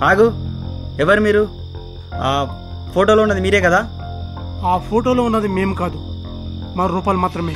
ఆగు, ఎవరు మీరు? ఆ ఫోటోలో ఉన్నది మీరే కదా? ఆ ఫోటోలో ఉన్నది మేము కాదు, మా రూపాలు మాత్రమే.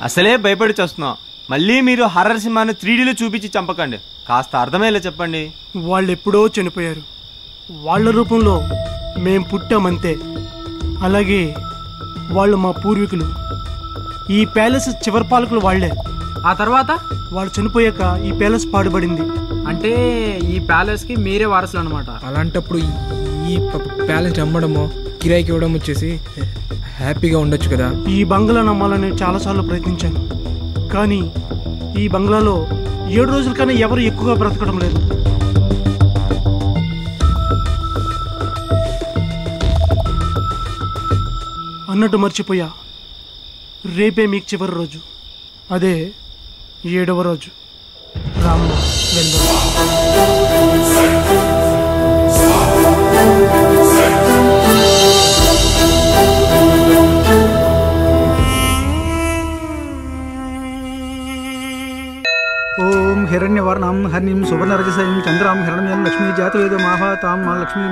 అసలే భయపడి చేస్తున్నాం, మళ్ళీ మీరు హర్రర్ సినిమాని 3Dలో చూపించి చంపకండి. కాస్త అర్థమయ్యేలా చెప్పండి. వాళ్ళు ఎప్పుడో చనిపోయారు, వాళ్ళ రూపంలో మేం పుట్టామంతే. అలాగే వాళ్ళు మా పూర్వీకులు. ఈ ప్యాలెస్ చివరి పాలకులు వాళ్లే. ఆ తర్వాత వాళ్ళు చనిపోయాక ఈ ప్యాలెస్ పాడుబడింది. అంటే ఈ ప్యాలెస్ కి మీరే వారసులు అనమాట. అలాంటప్పుడు ఈ ప్యాలెస్ అమ్మడమో కిరాయికి ఇవ్వడం వచ్చేసి హ్యాపీగా ఉండొచ్చు కదా. ఈ బంగ్లా నమ్మాలని చాలాసార్లు ప్రయత్నించాను, కానీ ఈ బంగ్లాలో 7 రోజుల కన్నా ఎవరు ఎక్కువగా బ్రతకడం లేదు. అన్నట్టు మర్చిపోయా, రేపే మీకు చివరి రోజు, అదే 7వ రోజు. రామ్మ వెళ్దాం. ఓం హిరణ్యవర్ణం హరిణీం సువర్ణరజసీం చంద్రాం హిరణ్యం లక్ష్మీ జాతవేదో మహాతాం మహాలక్ష్మీ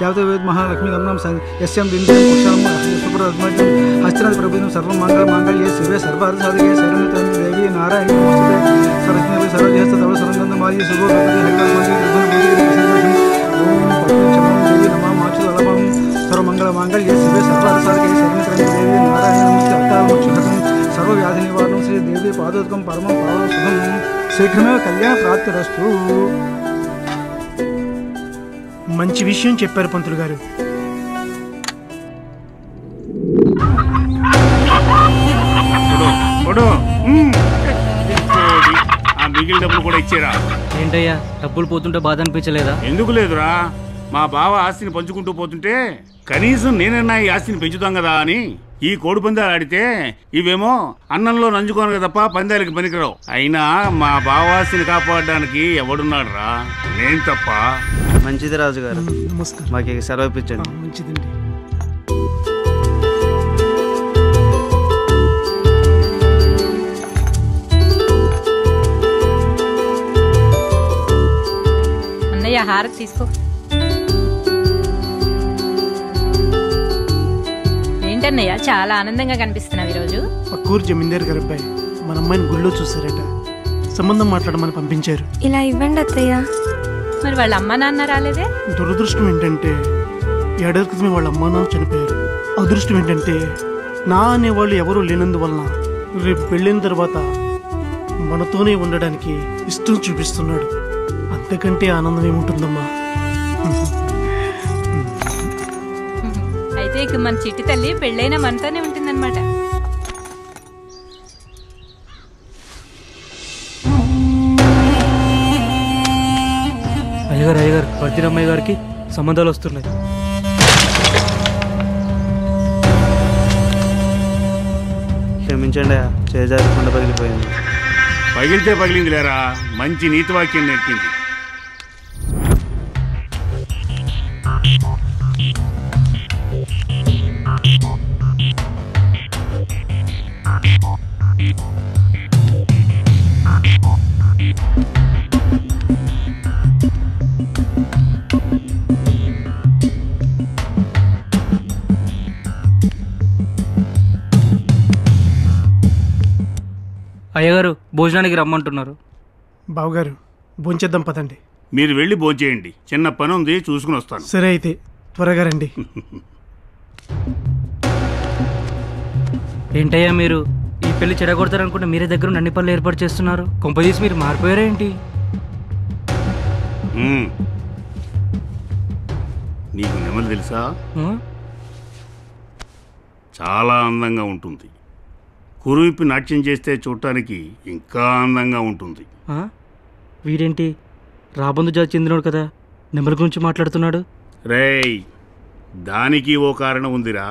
జాతవేద మహాలక్ష్మీ గమనం యస్యం బిందు పురుషం సుప్రద్మజం హస్తినాథ ప్రభుత్వం సర్వం మంగళ మాంగళ్యే శివే సర్వార్థ సాధకే శరణ్యతం దేవి నారాయణ నమస్తే సరస్వతి సర్వజహస్త తవ సరంగంధ మాయ శుభో భగవతి హరికల్మంది ఓం పట్టించమం దేవి నమః మాచు అలభం సర్వమంగళ మాంగళ్యే శివే సర్వార్థ సాధకే శరణ్యతం దేవి నారాయణ నమస్తే అత్తామోక్షహతం సర్వవ్యాధి నివారణం శ్రీ దేవి పాదోదకం పరమం పావనం శుభం శీఘ్రమే కళ్యాణ ప్రాప్తిరస్తు. మంచి విషయం చెప్పారు పంతులు గారు. మిగిలిన డబ్బులు కూడా ఇచ్చారా? ఏంటయ్యా డబ్బులు పోతుంటే బాధ అనిపించలేదా? ఎందుకు లేదురా, మా బావ ఆస్తిని పంచుకుంటూ పోతుంటే కనీసం నేనన్నా ఈ ఆస్తిని పెంచుతాం కదా అని ఈ కోడి పందాలు ఆడితే ఇవేమో అన్నంలో నంజుకోను తప్ప పందాలకి పనికిరావు. అయినా మా బావాస్తిని కాపాడడానికి ఎవడున్నాడు రా, నేను తప్ప. మంచిది రాజుగారు, నమస్కారం. మాకు సెలవు ఇప్పించండి. మంచిదండి. అన్నయ్య హారతి తీసుకో. ఏంటన్నయ్య చాలా ఆనందంగా కనిపిస్తున్నావు ఈరోజు. పక్కూరు జమీందారు గారి అబ్బాయి మన అమ్మాయిని గుళ్ళో చూసారట, సంబంధం మాట్లాడమని పంపించారు. ఇలా ఇవ్వండి అత్తయ్య. మరి వాళ్ళ అమ్మ నాన్న రాలేదే? దురదృష్టం ఏంటంటే 7 ఏళ్ల క్రితమే వాళ్ళ అమ్మా నాన్న చనిపోయారు. అదృష్టం ఏంటంటే నా అనేవాళ్ళు ఎవరూ లేనందువలన రేపు పెళ్ళైన తర్వాత మనతోనే ఉండడానికి ఇష్టం చూపిస్తున్నాడు. అంతకంటే ఆనందం ఏముంటుందమ్మా. అయితే ఇక మన చిట్టి తల్లి పెళ్ళైనా మనతోనే ఉంటుందన్నమాట. అయ్యగారు వర్ధినమ్మయ్య గారికి సంబంధాలు వస్తున్నాయి. క్షమించండి, చేజారకుండా పగిలిపోయింది. పగిలితే పగిలింది లేరా, మంచి నీతి వాక్యం నేర్పింది. అయ్యగారు భోజనానికి రమ్మంటున్నారు. బావగారు భోంచేద్దాం పదండి. మీరు వెళ్ళి భోంచేయండి, చిన్న పని ఉంది చూసుకుని వస్తాను. సరే అయితే త్వరగా రండి. ఏంటయ్యా మీరు ఈ పెళ్లి చెడగొడతారనుకుంటే మీరే దగ్గర అన్ని పనులు ఏర్పాటు చేస్తున్నారు. కొంపదీసి మీరు మారిపోయారా ఏంటి? నీకు నెమలి తెలుసా? చాలా అందంగా ఉంటుంది. కురువిప్పి నాట్యం చేస్తే చూడటానికి ఇంకా అందంగా ఉంటుంది. వీడేంటి రాబందు జాతి చెందినోడు కదా, నెమలి గురించి మాట్లాడుతున్నాడు. రేయ్, దానికి ఓ కారణం ఉందిరా.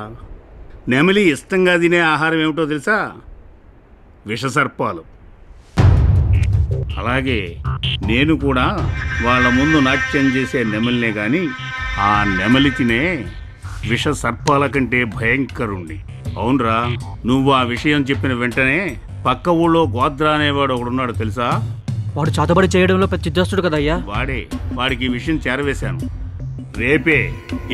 నెమలి ఇష్టంగా తినే ఆహారం ఏమిటో తెలుసా? విషసర్పాలు. అలాగే నేను కూడా వాళ్ళ ముందు నాట్యం చేసే నెమలినే గాని ఆ నెమలి తినే విషసర్పాల కంటే భయంకరుండి. అవునరా, నువ్వు ఆ విషయం చెప్పిన వెంటనే పక్క ఊళ్ళో గోద్రా అనేవాడు ఒకడున్నాడు తెలుసా? వాడు చాతబడి చేయడంలో పెద్ద చిద్దస్తుడు కదయ్యా. వాడికి ఈ విషయం చేరవేశాను. రేపే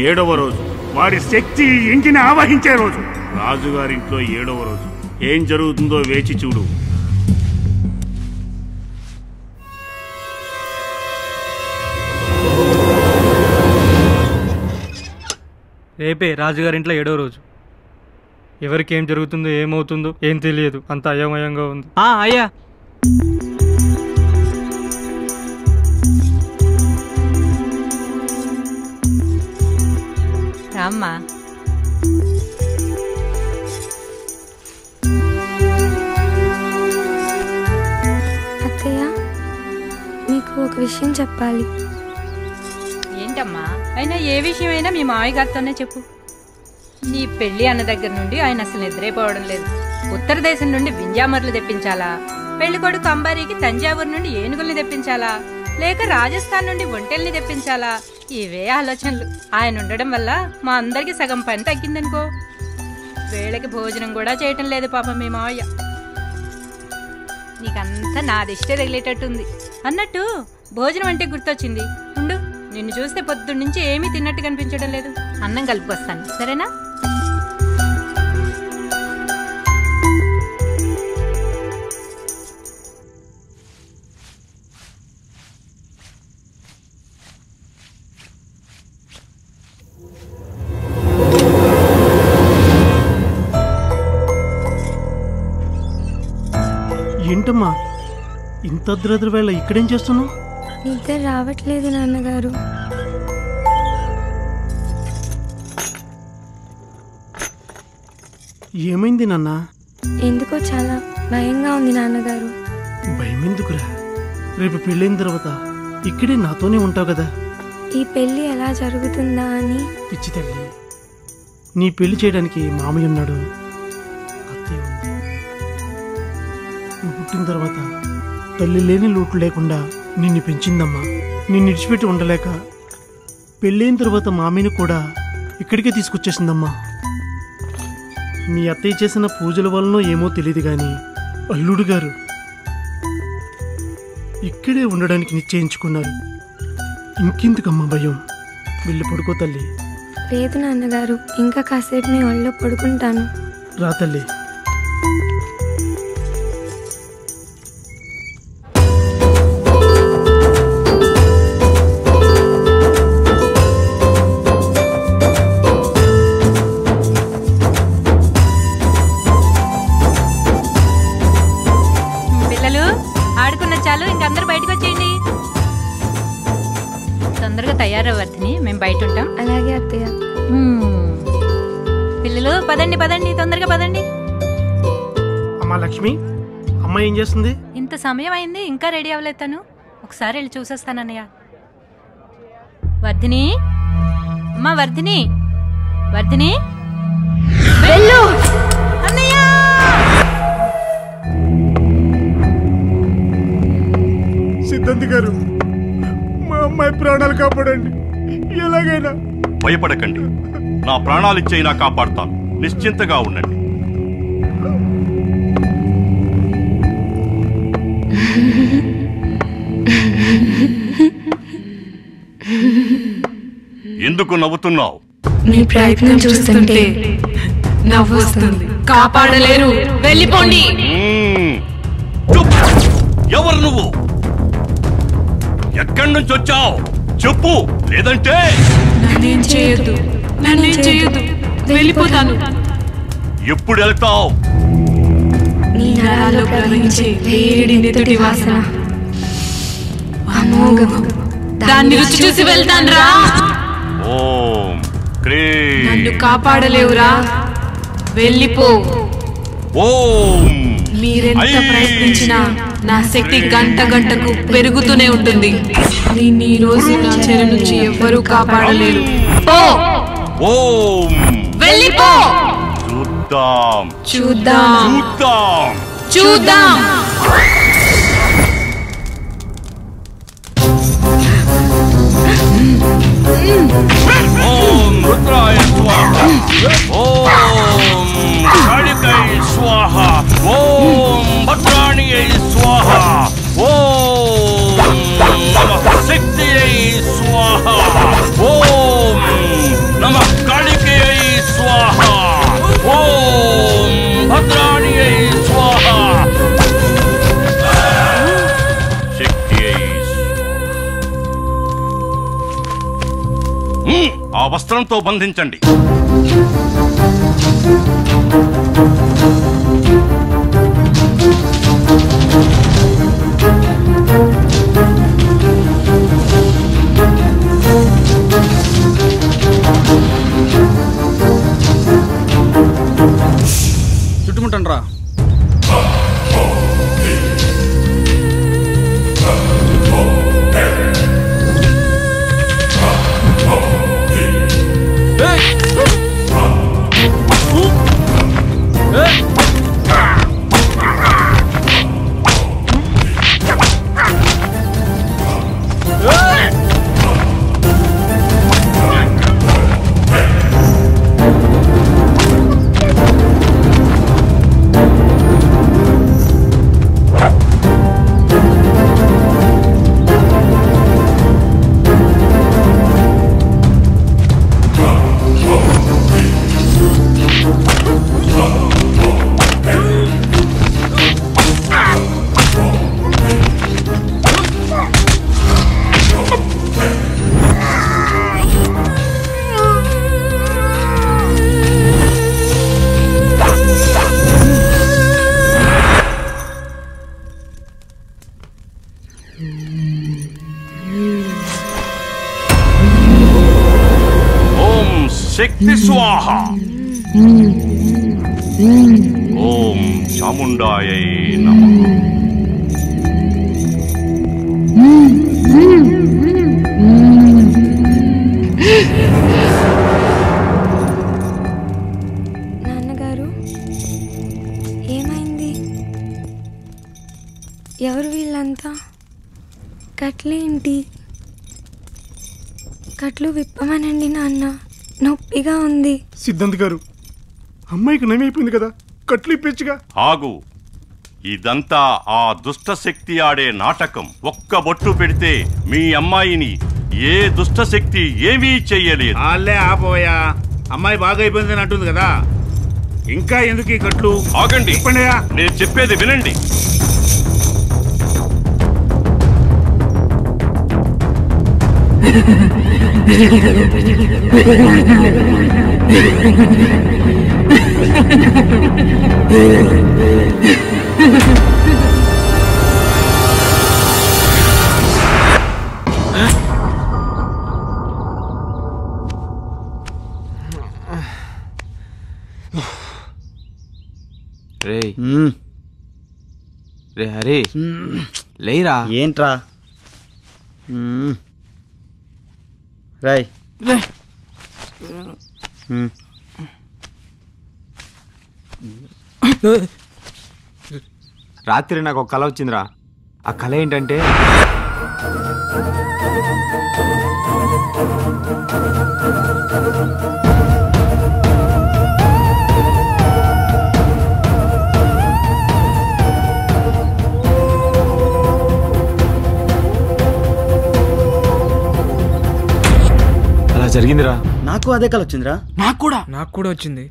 7వ రోజు, వాడి శక్తి ఇంటిని ఆవహించే రోజు, రాజుగారింట్లో 7వ రోజు. ఏం జరుగుతుందో వేచి చూడు. రేపే రాజుగారింట్లో 7వ రోజు. ఎవరికి ఏం జరుగుతుందో ఏమవుతుందో ఏం తెలియదు, అంత అయోమయంగా ఉంది. అయ్యా రామ్మా. అత్తయ్య, మీకు ఒక విషయం చెప్పాలి. ఏంటమ్మా? అయినా ఏ విషయమైనా మీ మావయ్య గారితోనే చెప్పు. నీ పెళ్లి అన్న దగ్గర నుండి ఆయన అసలు నిద్రైపోవడం లేదు. ఉత్తర దేశం నుండి వింజామర్లు తెప్పించాలా, పెళ్లి కొడుకు అంబారీకి తంజావూరు నుండి ఏనుగుల్ని తెప్పించాలా, లేక రాజస్థాన్ నుండి ఒంటెల్ని తెప్పించాలా, ఇవే ఆలోచనలు. ఆయన ఉండడం వల్ల మా అందరికి సగం పని తగ్గిందనుకో. వేళకి భోజనం కూడా చేయటం లేదు పాపం మీ మావయ్య. నీకంతా నా దిష్టే తగిలేటట్టుంది. అన్నట్టు భోజనం అంటే గుర్తొచ్చింది, ఉండు. నిన్ను చూస్తే పొద్దున్న నుంచి ఏమీ తిన్నట్టు కనిపించడం లేదు. అన్నం కలుపుకొస్తాను, సరేనా? ఏంటమ్మా ఇంత అర్ధరాత్రి వేళ ఇక్కడేం చేస్తున్నావు? నిద్ర రావట్లేదు నాన్నగారు. ఏమైంది నాన్న? ఎందుకో చాలా భయంగా ఉంది నాన్నగారు. భయం ఎందుకురా? రేపు పెళ్ళైన తర్వాత ఇక్కడే నాతోనే ఉంటావు కదా. ఈ పెళ్లి ఎలా జరుగుతుందా అని. పిచ్చి తల్లి, నీ పెళ్లి చేయడానికి మామయ్య ఉన్నాడు, అత్తయ్య ఉంది. నువ్వు పుట్టిన తర్వాత తల్లి లేని లోటు లేకుండా నిన్ను పెంచిందమ్మా. నిన్ను విడిచిపెట్టి ఉండలేక పెళ్ళైన తర్వాత మామయ్యని కూడా ఇక్కడికే తీసుకొచ్చేసిందమ్మా. మీ అత్తయ్య చేసిన పూజల వలనో ఏమో తెలియదు కానీ అల్లుడు గారు ఇక్కడే ఉండడానికి నిశ్చయించుకున్నారు. ఇంకెందుకమ్మా భయం? వెళ్ళి పడుకో తల్లి. లేదు నాన్నగారు, ఇంకా కాసేపు మీ ఒళ్ళో పడుకుంటాను. రా తల్లి. తయారవర్తిని, మేము బయట ఉంటాం. అలాగే అత్తయ్య. పిల్లలు పదండి పదండి, తొందరగా పదండి. అమ్మా లక్ష్మి, అమ్మ ఏం చేస్తుంది? ఇంత సమయం అయింది ఇంకా రెడీ అవ్వలేదు. తను ఒకసారి వెళ్ళి చూసేస్తానన్నయ్య. వర్ధిని, అమ్మా వర్ధిని, వర్ధిని వెళ్ళు. అన్నయ్య, సిద్ధాంతి గారు, మా అమ్మాయి ప్రాణాలు కాపాడండి ఎలాగైనా. భయపడకండి, నా ప్రాణాలు ఇచ్చైనా కాపాడుతాను. నిశ్చింతగా ఉండండి. ఎందుకు నవ్వుతున్నావు? నీ ప్రయత్నం చూస్తుంటే నవ్వు వస్తుంది. కాపాడలేరు, వెళ్ళిపోండి. ఎవరు నువ్వు? ఎక్కడి నుంచి వచ్చావు చెప్పు, లేదంటే నన్నేం చేయొద్దు, నన్నేం చేయొద్దు, వెళ్ళిపోతాను. ఎప్పుడు వెళ్తావు? గాల్లో ప్రవహించే వేడి నెత్తుటి వాసన అమోఘం. దాన్ని రుచి చూసి వెళ్తాను రా. ఓం క్రీం. నన్ను కాపాడలేవురా, వెళ్ళిపో. ఓం మీరెంత ప్రయత్నించినా నా శక్తి గంట గంటకు పెరుగుతూనే ఉంటుంది. నిన్ను ఈ రోజు నా చెర నుంచి ఎవ్వరూ కాపాడలేరు. పో. ఓం వెళ్ళిపో. చూద్దాం చూద్దాం చూద్దాం చూద్దాం. ఓం రుద్రాయ స్వాహ. ఓం కాళికై స్వాహ. ఓం భద్రాణియై స్వాహ. ఓం నమః శక్తియై స్వాహ. ఓం నమః కాళికై స్వాహ. ఓం భద్రాణియై స్వాహ. శక్తియై ఆ వస్త్రంతో బంధించండి. చుట్టుముట్టండి రా. శక్తి స్వాహ. ఓం చాముండాయై నమః. నాన్నగారు ఏమైంది? ఎవరు వీళ్ళంతా? కట్లేంటి? కట్లు విప్పమనండి నాన్న, నొప్పిగా ఉంది. సిద్ధాంత్ గారు, అమ్మాయికి నయమైపోయింది కదా, కట్లు ఇప్పించగా. ఆగు, ఇదంతా ఆ దుష్ట శక్తి ఆడే నాటకం. ఒక్క బొట్టు పెడితే మీ అమ్మాయిని ఏ దుష్ట శక్తి ఏమీ చెయ్యలేదు. అల్లే ఆపోయా, అమ్మాయి బాగా అయిపోయిందని అంటుంది కదా, ఇంకా ఎందుకు ఈ కట్లు? ఆగండి, నేను చెప్పేది వినండి. రే హరి, లేరా. ఏంట్రా రాయ్? రాత్రి నాకు ఒక కళ వచ్చిందిరా. ఆ కళ ఏంటంటే అలా జరిగిందిరా. నాకు అదే కళ వచ్చిందిరా. నాకు కూడా వచ్చింది.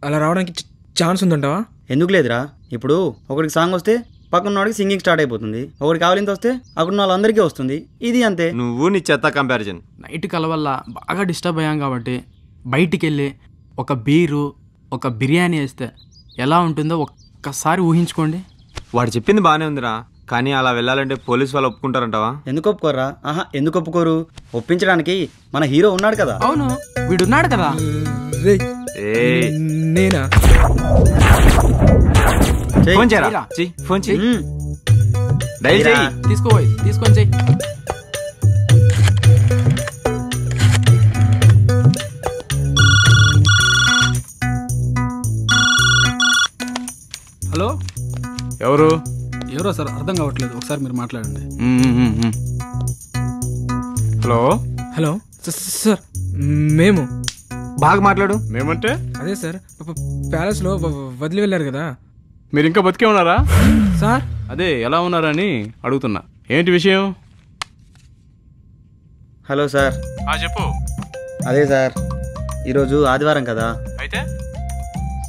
అలా రావడానికి ఛాన్స్ ఉందంటావా? ఎందుకు లేదురా, ఇప్పుడు ఒకరికి సాంగ్ వస్తే పక్కన వాడికి సింగింగ్ స్టార్ట్ అయిపోతుంది, ఒకరికి కావాలింత వస్తే అక్కడ వాళ్ళందరికీ వస్తుంది. ఇది అంతే. నువ్వు నీ చెత్త కంపారిజన్. నైట్ కల వల్ల బాగా డిస్టర్బ్ అయ్యాం కాబట్టి బయటికి వెళ్ళి ఒక బీరు, ఒక బిర్యానీ వేస్తే ఎలా ఉంటుందో ఒక్కసారి ఊహించుకోండి. వాడు చెప్పింది బానే ఉందిరా, కానీ అలా వెళ్ళాలంటే పోలీసు వాళ్ళు ఒప్పుకుంటారంటావా? ఎందుకు ఒప్పుకోరా? ఎందుకు ఒప్పుకోరు? ఒప్పించడానికి మన హీరో ఉన్నాడు కదా. అవును, వీడున్నాడు కదా. నేనా? ఫోన్ చేయరా, ఫోన్ చెయ్యి, డైల్ చెయ్యి. తీసుకొని చెయ్యి. హలో, ఎవరో సార్ అర్థం కావట్లేదు, ఒకసారి మీరు మాట్లాడండి. హలో సార్, మేము బాగా మాట్లాడు. మేమంటే అదే సార్, ప్యాలెస్ లో వదిలి వెళ్ళారు కదా. మీరు ఇంకా బతికే ఉన్నారా సార్? అదే ఎలా ఉన్నారని అడుగుతున్నా. ఏంటి విషయం? Hello sir. చెప్పు. అదే సార్, ఈరోజు ఆదివారం కదా, అయితే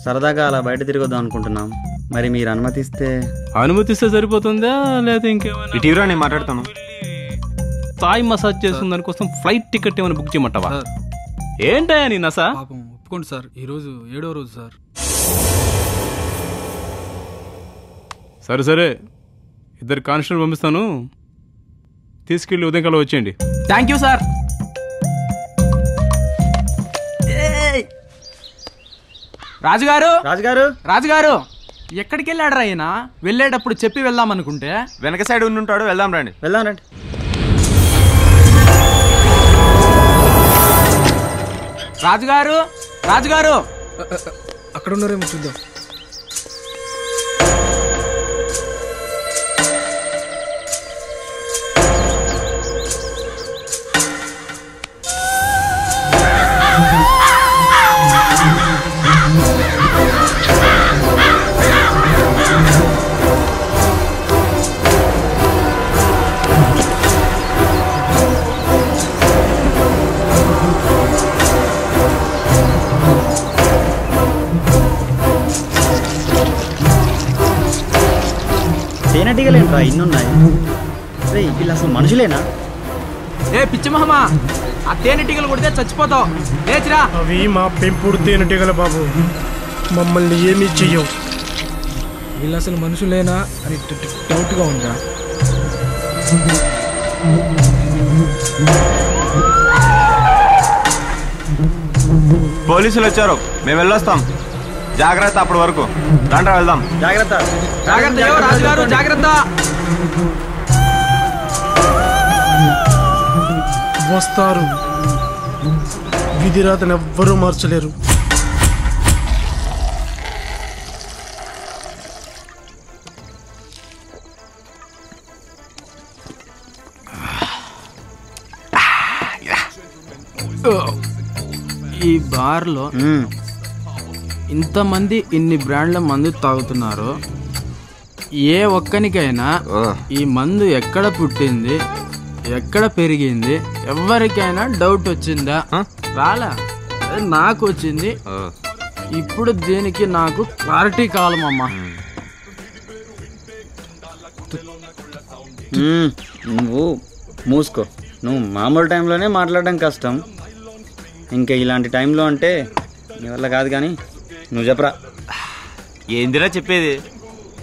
సరదాగా అలా బయట తిరగొద్దాం అనుకుంటున్నాం. మరి మీరు అనుమతిస్తే సరిపోతుందా లేదా ఇంకేమైనా? ఇటీవల నేను మాట్లాడతాను. థాయ్ మసాజ్ చేస్తున్న దానికోసం ఫ్లైట్ టికెట్ ఏమైనా బుక్ చేయమంటావా? ఏంటయ్యా నీ నసా? పాపం ఒప్పుకోండి సార్, ఈరోజు 7వ రోజు సార్. సరే, ఇద్దరు కానిస్టేబుల్ పంపిస్తాను, తీసుకెళ్ళి ఉదయం కల్లా వచ్చేయండి. Thank you sir. రాజుగారు ఎక్కడికి వెళ్ళాడరా ఆయన? వెళ్ళేటప్పుడు చెప్పి వెళ్దాం అనుకుంటే వెనక సైడ్ ఉండుంటాడు. వెళ్దాం రండి. రాజుగారు అక్కడ ఉన్నారేమో చూద్దాం. తేనెటీగలేంట్రా ఇన్నున్నాయి? వీళ్ళు అసలు మనుషులేనా? పిచ్చి మహమ్మా, ఆ తేనెటీగలు కొడితే చచ్చిపోతావు. లేచిరా. అవి మా పెంపుడు తేనెటీగల బాబు, మమ్మల్ని ఏమీ చెయ్యవు. వీళ్ళు అసలు మనుషులేనా అని డౌట్ గా ఉందా? పోలీసులు వచ్చారు, మేము వెళ్ళొస్తాం. జాగ్రత్త, అప్పటి వరకు రండి వెళ్దాం. జాగ్రత్త. రాజుగారు జాగ్రత్త. వస్తారు, విధిరాతను ఎవ్వరూ మార్చలేరు. ఈ బార్లో ఇంతమంది ఇన్ని బ్రాండ్ల మందు తాగుతున్నారు. ఏ ఒక్కనికైనా ఈ మందు ఎక్కడ పుట్టింది, ఎక్కడ పెరిగింది, ఎవరికైనా డౌట్ వచ్చిందా? రాలా? నాకు వచ్చింది. ఇప్పుడు దీనికి నాకు క్లారిటీ కావాలమ్మా. నువ్వు మూసుకో. నువ్వు మామూలు టైంలోనే మాట్లాడడం కష్టం, ఇంకా ఇలాంటి టైంలో అంటే నీ వల్ల కాదు. కానీ నువ్వు చెప్పరా. ఏందిరా చెప్పేది?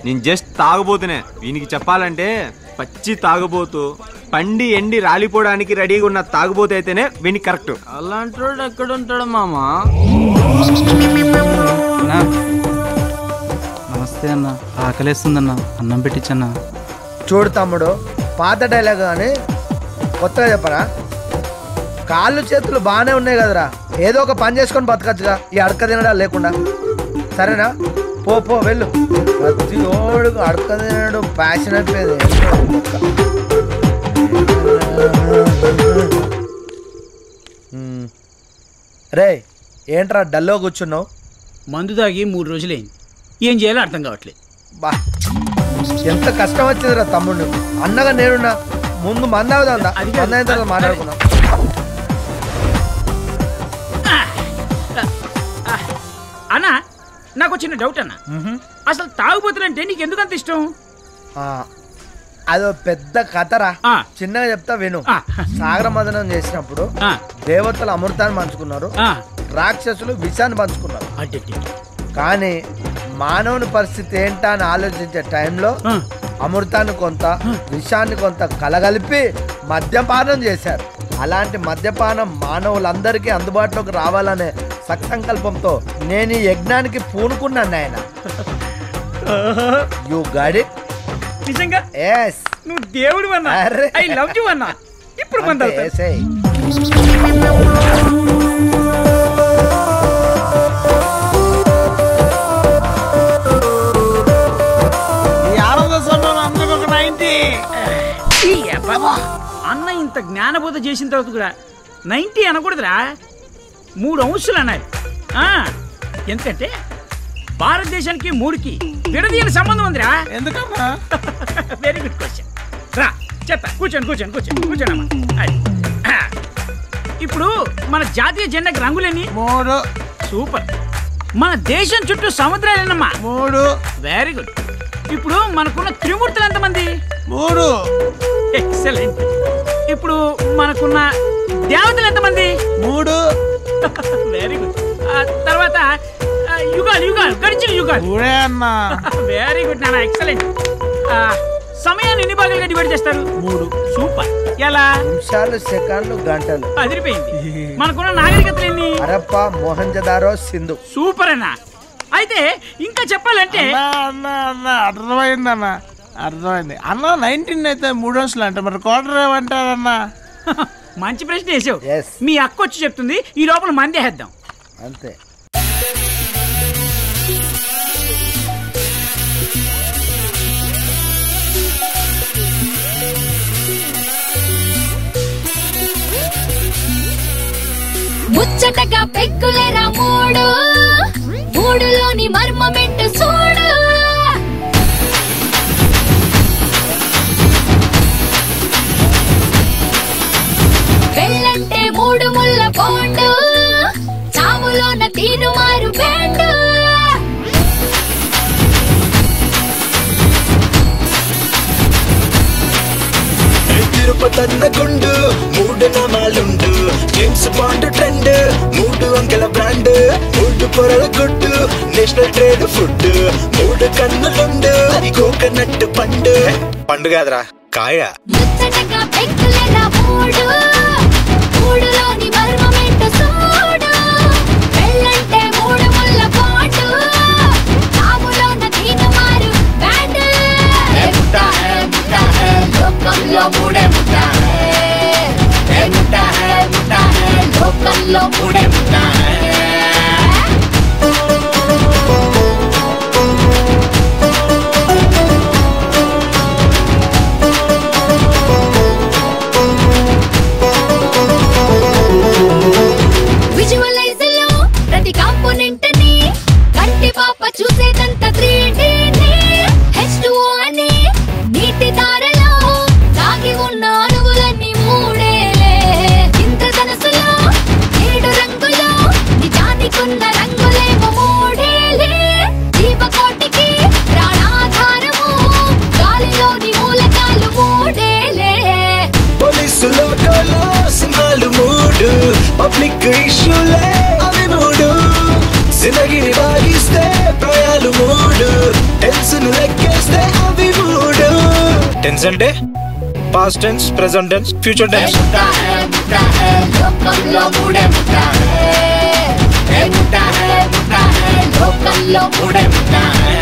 నేను జస్ట్ తాగుబోతునే. వీనికి చెప్పాలంటే పచ్చి తాగుబోతు, పండి ఎండి రాలిపోవడానికి రెడీగా ఉన్న తాగుబోతు అయితేనే వీనికి కరెక్ట్. అలాంటి వాడు ఎక్కడ ఉంటాడు మామా? నమస్తే అన్న, ఆకలేస్తుందన్న, అన్నం పెట్టించన్నా. చూడు తమ్ముడు, పాత డైలాగ్ అని కొత్తగా చెప్పరా? కాళ్ళు చేతులు బాగానే ఉన్నాయి కదరా, ఏదో ఒక పని చేసుకొని బతకచ్చుగా, ఈ అడక తినడా లేకుండా. సరేనా? పో పో వెళ్ళు. ప్రతి ఓడుకు అడక తినడు ప్యాషన్ అయిపోయేది. రే ఏంట్రా డల్లో కూర్చున్నావు? మందు తాగి 3 రోజులైంది, ఏం చేయాలో అర్థం కావట్లేదు. బా ఎంత కష్టం వచ్చిందిరా తమ్ముడు. అన్నగా నేనున్నా, ముందు మందావుదా అయిన తర్వాత మాట్లాడుకున్నా. అన్నా నాకు చిన్న డౌట్ అన్న, అసలు తాగుబోతులంటే నీకు ఎందుకంత ఇష్టం? అదో పెద్ద కథరా, చిన్నగా చెప్తా విను. సాగర మదనం చేసినప్పుడు దేవతలు అమృతాన్ని పంచుకున్నారు, రాక్షసులు విషాన్ని పంచుకున్నారు. కానీ మానవుని పరిస్థితి ఏంటా అని ఆలోచించే టైంలో అమృతాన్ని కొంత విషాన్ని కొంత కలగలిపి మద్యపానం చేశారు. అలాంటి మద్యపానం మానవులందరికీ అందుబాటులోకి రావాలనే సత్సంకల్పంతో నేను ఈ యజ్ఞానికి పూనుకున్నాను ఆయన. You got it? నిజంగా ఎస్, నువ్వు దేవుడు అన్నా. ఐ లవ్ యు అన్నా. ఇప్పుడు అన్న ఇంత జ్ఞానబోధ చేసిన తర్వాత కూడా 90 అనకూడదురా, 3 అంశాలు అన్నారు. ఎందుకంటే భారతదేశానికి 3కి విడదీయని సంబంధం ఉందిరా. ఎందుకమ్మా? Very good question. రా చెప్తా, కూర్చోండి. ఇప్పుడు మన జాతీయ జెండాకి రంగులేని 3. సూపర్. మన దేశం చుట్టూ సముద్రాలేనమ్మా 3. Very good. ఇప్పుడు మనకున్న త్రిమూర్తులు ఎంతమంది? 3. ఎక్సలెంట్. ఇప్పుడు మనకున్న దేవతలు ఎంతమంది? 3. Very good. తర్వాత యుగాలు గడిచిన యుగాలు. వెరీ గుడ్ నాన్న, ఎక్సలెంట్. సమయాన్ని ఎన్ని భాగాలుగా డివైడ్ చేస్తారు? 3. సూపర్. ఎలా? నిమిషాలు, సెకండ్లు, గంటలు. అదిరిపోయింది. మనకున్న నాగరికతలు ఎన్ని? హరప్ప, మొహంజదారో, సింధు. సూపర్ అన్న. అయితే ఇంకా చెప్పాలంటే అర్థమైందన్న, అర్థమైంది అన్న. 19 అయితే 3 అంశాలు అంట, మరి క్వార్టర్ ఏమంటారన్నా? మంచి ప్రశ్న వేసావు. మీ అక్క వచ్చి చెప్తుంది, ఈ లోపల మంది వేద్దాం. అంతే. ముచ్చటగా పెక్కులేరా 3, 3లోని మర్మమెంటు చూడు. పెళ్ళంటే 3 ముళ్ళ పోండు, చావులోన తీను మారు బేండు. తిరుపతన్న గుండు 3 నామాలుండు, జేమ్స్ బాండ్ ట్రెండ్ 3 అంకెల బ్రాండ్, 3 పొరల గుడ్డు నేషనల్ ట్రేడ్ ఫుడ్, 3 కన్నులుండు కోకోనట్ పండు. పండు కాదురా, కాయ. ముచ్చటగా పెక్కులేరా 3, 3లోని మర్మమెంటు చూడు. పెళ్ళంటే 3 ముళ్ళ పోండు, చావులోన తీను మారు బ్యాండ్. లోకంలో 3 ముఠ హై, ముఠ హై, లోకంలో 3 ముఠ హై. విజువలైజ్ లో ప్రతి కాంపోనెంట్ ని కంటి పాప చూసేదంత 3D ని. H2O అని నీటి దారలో దాగి ఉన్న అణువులన్నీ 3లే. ఇంద్రధనస్సులో 7 రంగులు, నిజానికున్న రంగులేమో 3లే. జీవకోటికి ప్రాణాధారము, గాలిలోని మూలకాలు 3లే. పోలీసు లోకలో సింహాలు 3, పబ్లిక్ ఇష్యూలే అవి 3, సినగిరి వాగిస్తే ప్రయాలు 3, టెన్స్ను లెక్కేస్తే అవి 3. టెన్స్ అంటే past tense, present tense, future tense. లోకంలో 3 ముఠ హై, ముఠ హై, లోకంలో 3 ముఠ హై.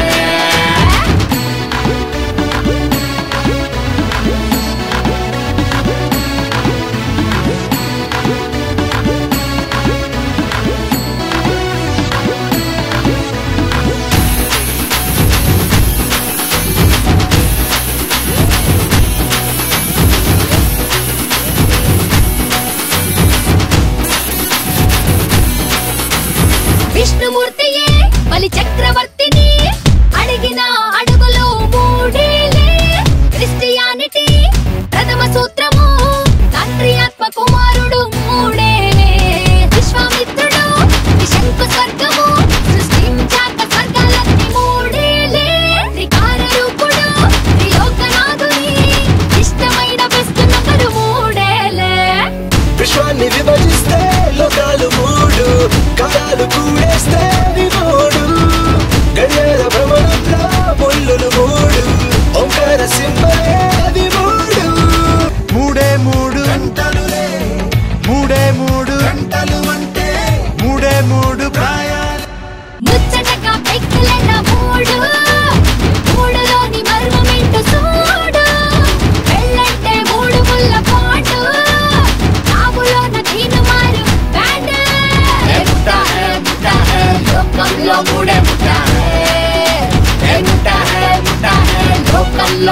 విష్ణుమూర్తియే బలి చక్రవర్తిని,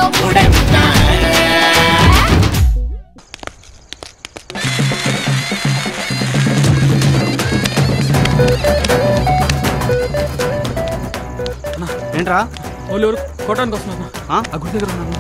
లోకల్లో మూడే ఉన్నాయి. ఏంట్రా వాళ్ళు ఎవరు కొట్టడానికి వస్తున్నారు ఆ గుడి దగ్గర ఉన్నారు.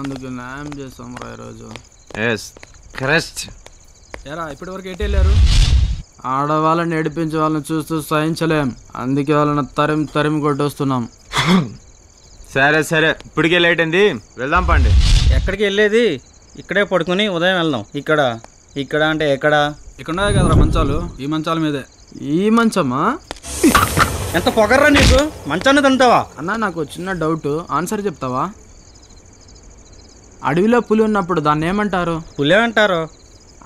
అందుకు న్యాయం చేస్తాం రా ఈరోజు. ఎరా ఇప్పటి వరకు ఎటు వెళ్ళారు? ఆడవాళ్ళని ఏడిపించే వాళ్ళని చూస్తూ సహించలేం, అందుకే వాళ్ళని తరిమి కొట్టొస్తున్నాం. సరే సరే ఇప్పటికే లేట్ అయింది, వెళ్దాం పండి. ఎక్కడికి వెళ్ళేది? ఇక్కడే పడుకుని ఉదయం వెళ్దాం. ఇక్కడ అంటే ఎక్కడ? ఇక్కడ ఉన్నాయి కదరా మంచాలు, ఈ మంచాల మీదే. ఈ మంచమా? ఎంత పొగర్రా నీకు, మంచాన్ని తంతావా? అన్నా నాకు చిన్న డౌట్, ఆన్సర్ చెప్తావా? అడవిలో పులి ఉన్నప్పుడు దాన్ని ఏమంటారు? పులే అంటారు.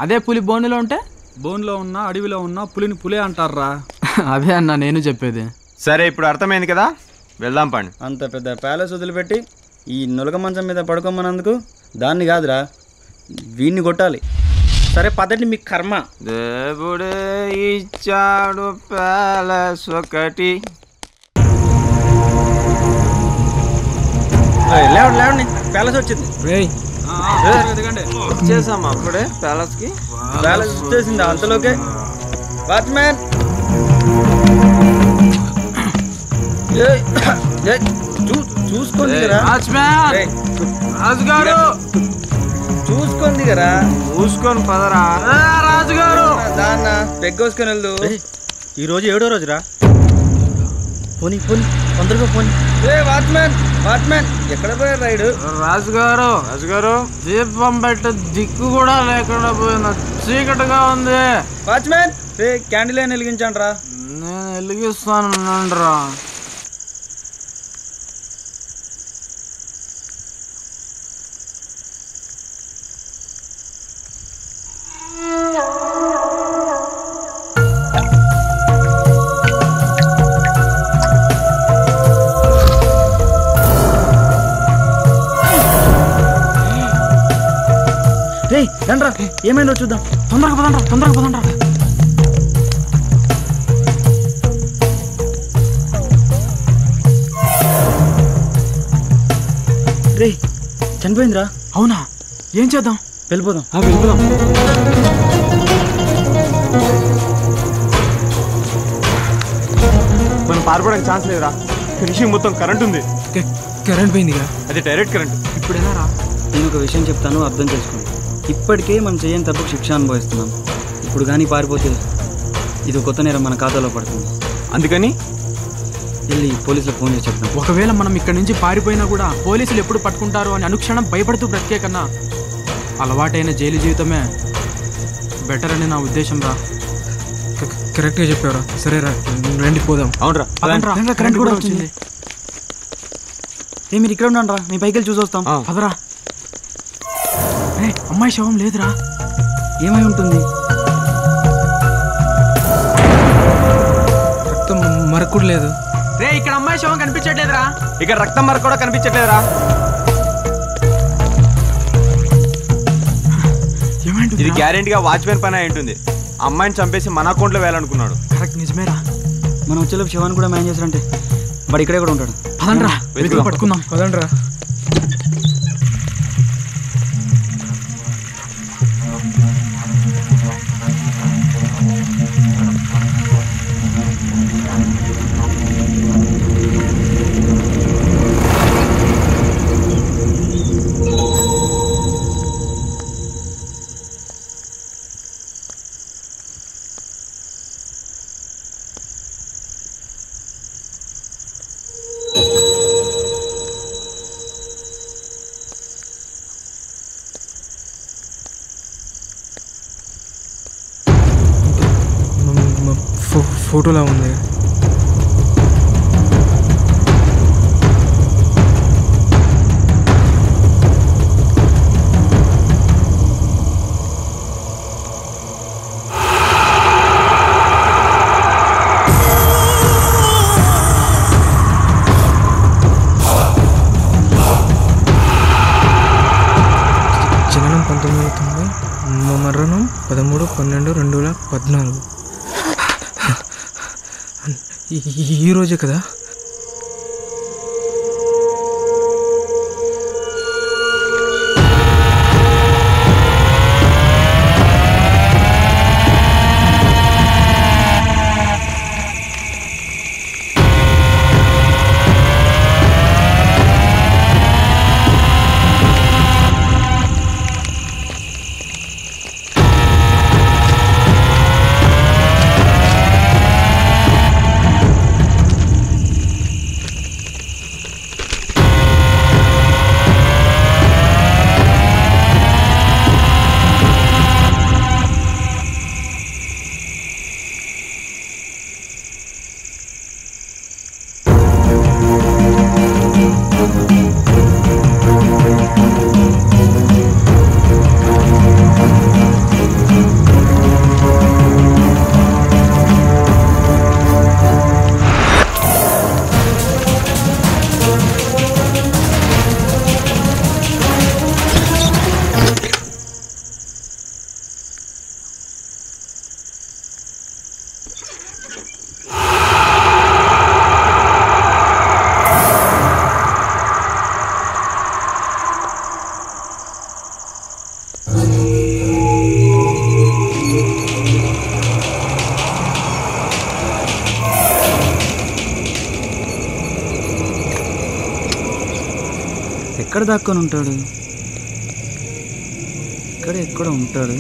అదే పులి బోన్లో ఉంటే? బోన్లో ఉన్నా అడవిలో ఉన్నా పులిని పులే అంటారా? అదే అన్న నేను చెప్పేది. సరే ఇప్పుడు అర్థమైంది కదా, వెళ్దాం పండి. అంత పెద్ద ప్యాలెస్ వదిలిపెట్టి ఈ నులక మంచం మీద పడుకోమన్నందుకు దాన్ని కాదురా, వీడిని కొట్టాలి. సరే పదండి, మీ కర్మ. దేవుడే ఇచ్చాడు ప్యాలెస్ ఒకటి. లేవండి, ప్యాలెస్ వచ్చింది. చేసామా అప్పుడే ప్యాలెస్ కి? ప్యాలెస్ వచ్చేసింది అంతలోకే. వాచ్మ్యాన్ చూసుకోండి చూసుకోండి కదా, చూసుకొని పదరా రాజుగారు. దాన్న పెగ్గోసుకొని వెళ్దు. ఈరోజు 7వ రోజురా. పోనీ తొందరగా పోనీ. వాచ్మ్యాన్ ఎక్కడ పోయారు రైడు? రాజుగారు దీపం పెట్ట దిక్కు కూడా లేకుండా పోయిన చీకటిగా ఉంది. వాచ్మ్యాన్ క్యాండిల్ అయినా వెలిగించండి రా. నేను వెలిగిస్తాను రా. రండ్రా, ఏమైందో చూద్దాం. తొందరగా పదండ్రా. రే చనిపోయిందిరా. అవునా? ఏం చేద్దాం? వెళ్ళిపోదాం. మనం పారిపోవడానికి ఛాన్స్ లేదురా, ఫినిషింగ్ మొత్తం కరెంట్ ఉంది. కరెంట్ పోయిందిగా, అది డైరెక్ట్ కరెంట్. ఇప్పుడు ఎలా రా? నేను ఒక విషయం చెప్తాను, అర్థం చేసుకోండి. ఇప్పటికే మనం చేయని తప్పుకు శిక్ష అనుభవిస్తున్నాం. ఇప్పుడు కానీ పారిపోతే ఇది కొత్త నేరం మన ఖాతాలో పడుతుంది. అందుకని వెళ్ళి పోలీసులకు ఫోన్ చేసి చెప్తాం. ఒకవేళ మనం ఇక్కడ నుంచి పారిపోయినా కూడా పోలీసులు ఎప్పుడు పట్టుకుంటారు అని అనుక్షణం భయపడుతూ బ్రతికే కన్నా అలవాటైన జైలు జీవితమే బెటర్ అని నా ఉద్దేశం రా. కరెక్ట్గా చెప్పారా? సరేరా రండి పోదాం. అవునరా, కరెంట్ కూడా వచ్చింది. మీరు ఇక్కడ ఉన్నాను రా, మీ పైకి వెళ్ళి చూసి వస్తాం. పదరా. అమ్మాయి శవం లేదురా. ఏమై ఉంటుంది? రక్తం మరక కూడా లేదు. రే ఇక్కడ అమ్మాయి శవం కనిపించట్లేదురా. ఇక్కడ రక్తం మరక కూడా కనిపించట్లేదురా. ఇది గ్యారెంటీగా వాచ్మెన్ పని అయి ఉంటుంది. అమ్మాయిని చంపేసి మన అకౌంట్లో వేయాలనుకున్నాడు. కరెక్ట్, నిజమేరా. మనం వచ్చేలోపు శవాన్ని కూడా మ్యాన్ చేశారంటే వాడు ఇక్కడే కూడా ఉంటాడు. పదండ్రా, పట్టుకుందాం. పదండ్రా. ఫోటోలా ఉంది. జననం 1990, మరణం 13/12/2014. ఈ రోజే కదా. ఎక్కడ దాక్కొని ఉంటాడు? ఎక్కడ ఉంటాడు?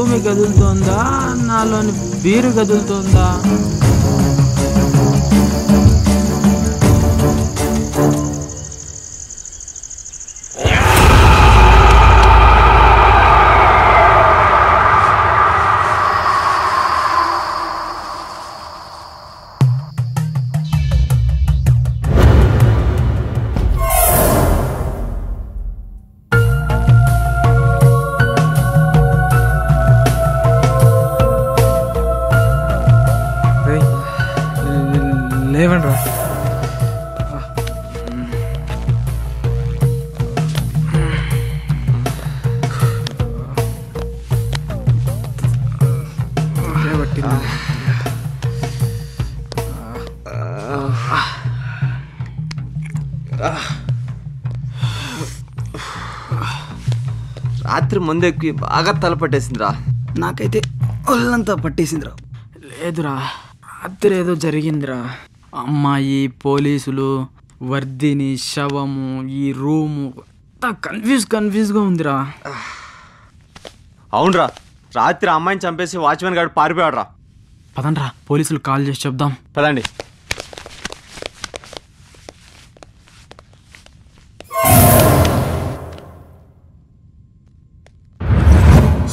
భూమి కదులుతోందా నాలోని బీరు కదులుతోందా? లేవండ్రా. రాత్రి ముందెక్కి బాగా తలపట్టేసిందిరా. నాకైతే ఒళ్ళంతా పట్టేసిందిరా. లేదురా, రాత్రి ఏదో జరిగిందిరా. అమ్మాయి, పోలీసులు, వర్దిని, శవము, ఈ రూము కన్ఫ్యూజ్గా ఉందిరా. అవునరా, రాత్రి అమ్మాయిని చంపేసి వాచ్మెన్ గారు పారిపోయాడు రా. పదండ్రా, పోలీసులు కాల్ చేసి చెప్దాం. పదండి.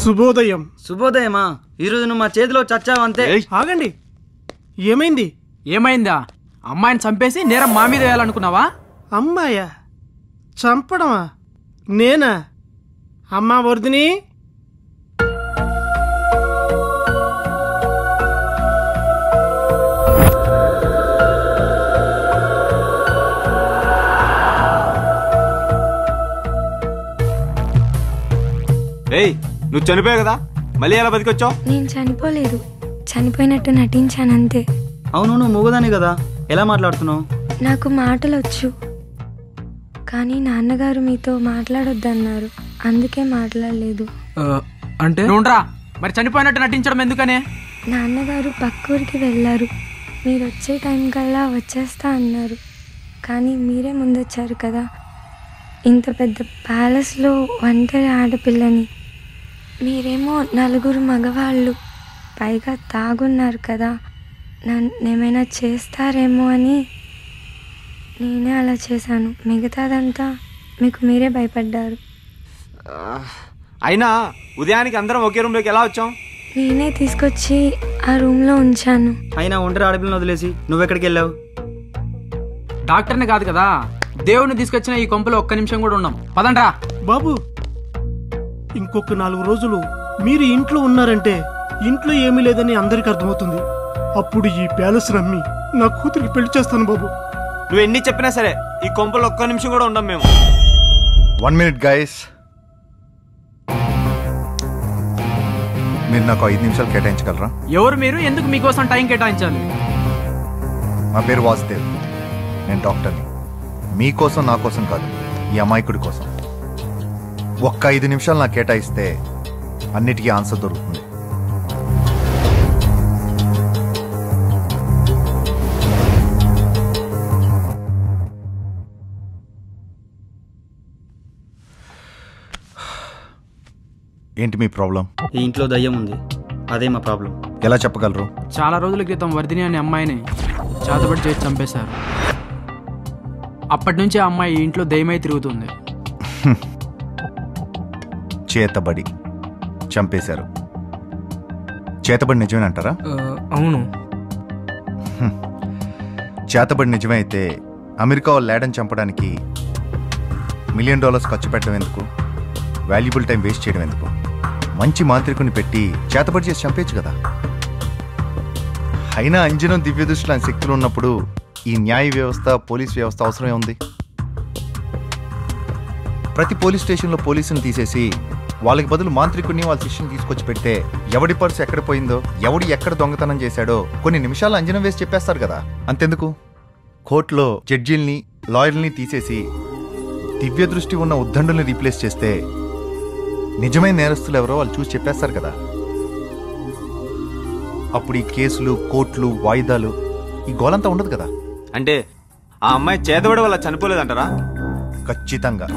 శుభోదయం. శుభోదయమా? ఈరోజు నువ్వు మా చేతిలో చచ్చావంతే. ఆగండి, ఏమైంది? ఏమైందా? అమ్మాయిని చంపేసి నేరం మా మీద వేయాలనుకున్నావా? అమ్మాయా? చంపడమా? నేనా? అమ్మా వర్ధిని, ఏయ్, నువ్వు చనిపోయావు కదా, మళ్ళీ ఎలా బతికొచ్చావు? నేను చనిపోలేదు, చనిపోయినట్టు నటించానంతే. అవును, నువ్వు మూగదాని కదా, ఎలా మాట్లాడుతున్నావు? నాకు మాటలు వచ్చు, కానీ నాన్నగారు మీతో మాట్లాడొద్దన్నారు, అందుకే మాట్లాడలేదు. అంటే నుండ్రా, మరి చనిపోయినట్టు నటించడం ఎందుకనే? నాన్నగారు పక్కూరికి వెళ్ళారు, మీరు వచ్చే టైం కల్లా వచ్చేస్తా అన్నారు, కానీ మీరే ముందొచ్చారు కదా. ఇంత పెద్ద ప్యాలెస్లో ఒంటరి ఆడపిల్లని, మీరేమో నలుగురు మగవాళ్ళు, పైగా తాగున్నారు కదా, నన్నేమైనా చేస్తారేమో అని నేనే అలా చేశాను. మిగతాదంతా మీకు మీరే భయపడ్డారు. అయినా ఉదయానికి అందరం ఒకే రూమ్లోకి ఎలా వచ్చాం? నేనే తీసుకొచ్చి ఆ రూమ్లో ఉంచాను. అయినా ఒంటరి ఆడపిల్లని వదిలేసి నువ్వెక్కడికి వెళ్ళావు? డాక్టర్ని కాదు కదా, దేవుడిని తీసుకొచ్చిన ఈ కొంపలో ఒక్క నిమిషం కూడా ఉన్నాం. పదండ్రా. బాబు, ఇంకొక 4 రోజులు మీరు ఇంట్లో ఉన్నారంటే ఇంట్లో ఏమీ లేదని అందరికి అర్థమవుతుంది. అప్పుడు ఈ ప్యాలెస్ నమ్మి నా కూతురికి పెళ్లి చేస్తాను బాబు. నువ్వు ఎన్ని చెప్పినా సరే ఈ కొంపలో ఒక్క నిమిషం కూడా ఉండం మేము. 1 minute గైస్, మీరు నాకు 5 నిమిషాలు కేటాయించగలరా? ఎవరు మీరు? ఎందుకు మీకోసం టైం కేటాయించాలి? నా పేరు వాసుదేవ్, నేను డాక్టర్ని. మీకోసం, నా కోసం కాదు, ఈ అమాయకుడి కోసం. ఒక్క 5 నిమిషాలు నాకు కేటాయిస్తే అన్నిటికీ ఆన్సర్ దొరుకుతుంది. ఏంటి మీ ప్రాబ్లం? ఈ ఇంట్లో దయ్యం ఉంది, అదే మా ప్రాబ్లం. ఎలా చెప్పగలరు? చాలా రోజుల క్రితం వర్ధిని అనే అమ్మాయిని చేతబడి చేసి చంపేశారు. అప్పటి నుంచి ఆ అమ్మాయి ఈ ఇంట్లో దయ్యమై తిరుగుతుంది. చేతబడి చంపేశారు. చేతబడి నిజమే అంటారా? అవును. చేతబడి నిజమే అయితే అమెరికా వాళ్ళు లేడని చంపడానికి $1 million ఖర్చు పెట్టడం ఎందుకు? వాల్యుబుల్ టైం వేస్ట్ చేయడం ఎందుకు? మంచి మాంత్రికుని పెట్టి చేతబడి చేసి చంపేయచ్చు కదా. అయినా అంజనం దివ్య దృష్టి లాంటి శక్తులు ఉన్నప్పుడు ఈ న్యాయ వ్యవస్థ, పోలీస్ వ్యవస్థ అవసరమే ఉంది. ప్రతి పోలీస్ స్టేషన్లో పోలీసుని తీసేసి వాళ్ళకి బదులు మాంత్రికుడిని, వాళ్ళ శిష్యుని తీసుకొచ్చి పెడితే ఎవడి పర్సు ఎక్కడ పోయిందో, ఎవడు ఎక్కడ దొంగతనం చేశాడో కొన్ని నిమిషాలు అంజనం వేసి చెప్పేస్తారు కదా. అంతెందుకు, కోర్టులో జడ్జీల్ని, లాయర్ని తీసేసి దివ్య దృష్టి ఉన్న ఉద్దండుల్ని రీప్లేస్ చేస్తే నిజమైన నేరస్తులు ఎవరో వాళ్ళు చూసి చెప్పేస్తారు కదా. అప్పుడు ఈ కేసులు, కోర్టులు, వాయిదాలు, ఈ గోలంతా ఉండదు కదా. అంటే ఆ అమ్మాయి చేతబడి వల్ల చనిపోలేదంటారా? ఖచ్చితంగా.